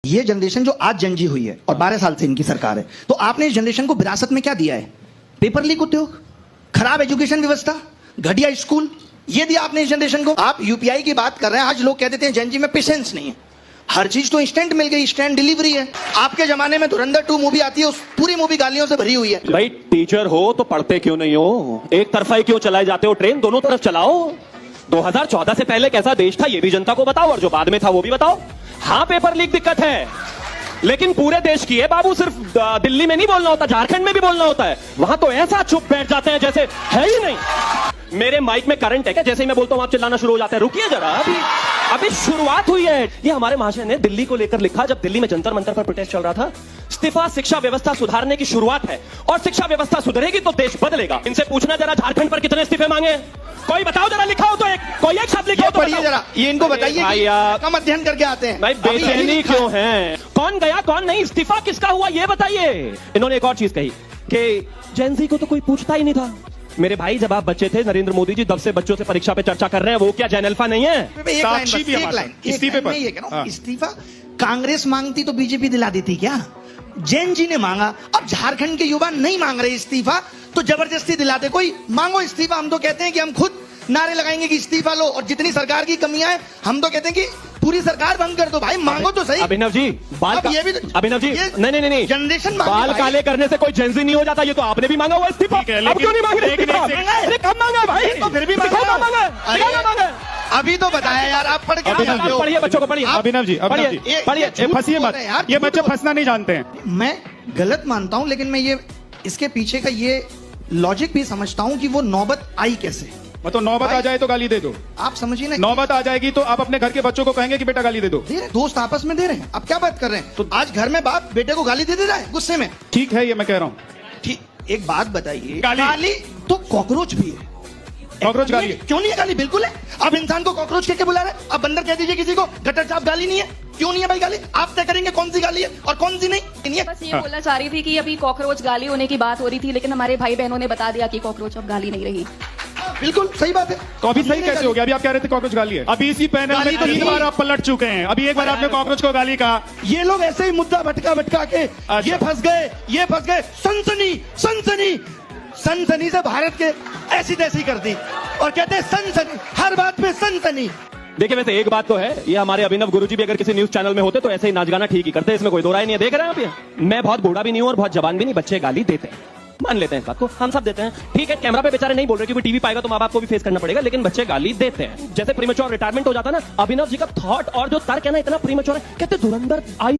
ये जनरेशन जो आज जनजी हुई है और 12 साल से इनकी सरकार है, तो आपने इस जनरेशन को विरासत में क्या दिया है? पेपर लीक उद्योग, खराब एजुकेशन व्यवस्था, घटिया स्कूल, ये दिया आपने इस जनरेशन को। आप यूपीआई की बात कर रहे हैं, आज लोग कह देते हैं जनजी में पेशेंस नहीं है, हर चीज तो इंस्टेंट मिल गई, इंस्टेंट डिलीवरी है। आपके जमाने में धुरंधर 2 मूवी आती है, उस पूरी मूवी गालियों से भरी हुई है। भाई टीचर हो तो पढ़ते क्यों नहीं हो? एक तरफा ही क्यों चलाए जाते हो? ट्रेन दोनों तरफ चलाओ। 2014 से पहले कैसा देश था ये भी जनता को बताओ, और जो बाद में था वो भी बताओ। हाँ पेपर लीक दिक्कत है, लेकिन पूरे देश की है बाबू, सिर्फ दिल्ली में नहीं बोलना होता, झारखंड में भी बोलना होता है। वहां तो ऐसा चुप बैठ जाते हैं जैसे है ही नहीं। मेरे माइक में करंट है क्या? जैसे ही मैं बोलता हूं आप चिल्लाना शुरू हो जाते हैं। रुकिए जरा, अभी शुरुआत हुई है। ये हमारे महाशय ने दिल्ली को लेकर लिखा, जब दिल्ली में जंतर मंतर पर प्रोटेस्ट चल रहा था, इस्तीफा शिक्षा व्यवस्था सुधारने की शुरुआत है, और शिक्षा व्यवस्था सुधरेगी तो देश बदलेगा। इनसे पूछना जरा झारखंड पर कितने इस्तीफे मांगे, कोई बताओ जरा, लिखा हो तो कोई एक शब्द लिखा हो तो पढ़िए जरा, ये इनको बताइए कम अध्ययन करके आते हैं। भाई बेचैनी क्यों है? कौन गया कौन नहीं, इस्तीफा किसका हुआ ये बताइए। इन्होंने एक और चीज कही कि जेनजी को तो कोई पूछता ही नहीं था। मेरे भाई जब आप बच्चे थे, नरेंद्र मोदी जी तब से बच्चों से परीक्षा पे चर्चा कर रहे हैं, वो क्या जैन अल्फा नहीं है? इस्तीफे पर इस्तीफा कांग्रेस मांगती तो बीजेपी दिला देती क्या? जैन जी ने मांगा, अब झारखंड के युवा नहीं मांग रहे इस्तीफा तो जबरदस्ती दिलाते। कोई मांगो इस्तीफा, हम तो कहते हैं कि हम खुद नारे लगाएंगे कि इस्तीफा लो, और जितनी सरकार की कमियां हैं हम तो कहते हैं कि पूरी सरकार भंग कर दो। भाई मांगो तो सही। अभिनव जी ये भी अभिनव जी नहीं जनरेशन बाल काले करने से कोई जेंजी नहीं हो जाता। ये तो आपने भी मांगा हुआ इस्तीफा, अब क्यों नहीं मांग रहे? कब मांगा भाई? तो फिर भी मांगा। अभी तो बताया यार, आप पढ़ के पढ़िए, बच्चों को पढ़िए। अभिनव जी पढ़िए, फंसिए मत, ये बच्चे फंसना नहीं जानते हैं। मैं गलत मानता हूं, लेकिन मैं ये इसके पीछे का ये लॉजिक भी समझता हूं कि वो नौबत आई कैसे। मतलब नौबत आ जाए तो गाली दे दो, आप समझिए ना। नौबत आ जाएगी तो आप अपने घर के बच्चों को कहेंगे कि बेटा गाली दे दो। दोस्त आपस में दे रहे हैं, आप क्या बात कर रहे हैं? तो आज घर में बाप बेटे को गाली दे रहा है गुस्से में। ठीक है, ये मैं कह रहा हूँ। ठीक, एक बात बताइए, गाली तो कॉकरोच भी है। कॉकरोच गाली क्यों नहीं है? गाली बिल्कुल है। अब इंसान को कॉकरोच कह के बुला रहे हैं, अब बंदर कह दीजिए किसी को गटर साहब, गाली नहीं है। क्यों नहीं है भाई गाली? आप तय करेंगे कौन सी गाली है और कौन सी नहीं है। बस ये बोलना चाह रही थी कि अभी कॉकरोच गाली होने की बात हो रही थी, लेकिन हमारे भाई बहनों ने बता दिया कि कॉकरोच अब गाली नहीं रही। बिल्कुल सही बात है। तो अभी सही कैसे हो गया? अभी आप कह रहे थे कॉकरोच गाली है, अभी इसी पैनल में 3 बार आप पलट चुके हैं। अभी एक बार आपने कॉकरोच को गाली कहा। ये लोग ऐसे ही मुद्दा भटका के ये फंस गए। सनसनी से भारत के ऐसी तैसी कर दी और कहते हैं सनसनी, हर बात पे सनसनी। देखिए वैसे एक बात तो है, ये हमारे अभिनव गुरुजी भी अगर किसी न्यूज चैनल में होते तो ऐसे ही नाच गाना ठीक ही करते, इसमें कोई दो राय नहीं है। देख रहे हैं आप, ये मैं बहुत बूढ़ा भी नहीं हूं और बहुत जवान भी नहीं, बच्चे गाली देते हैं, मान लेते हैं इस बात को, हम सब देते हैं। ठीक है, कैमरा पे बेचारे नहीं बोल रहे क्योंकि टीवी पाएगा तो माँ बाप को भी फेस करना पड़ेगा, लेकिन बच्चे गाली देते हैं। जैसे प्रीमेच्योर रिटायरमेंट हो जाता है ना, अभिनव जी का थॉट और जो तर्क है ना इतना प्रीमेच्योर है। कहते धुरंधर आई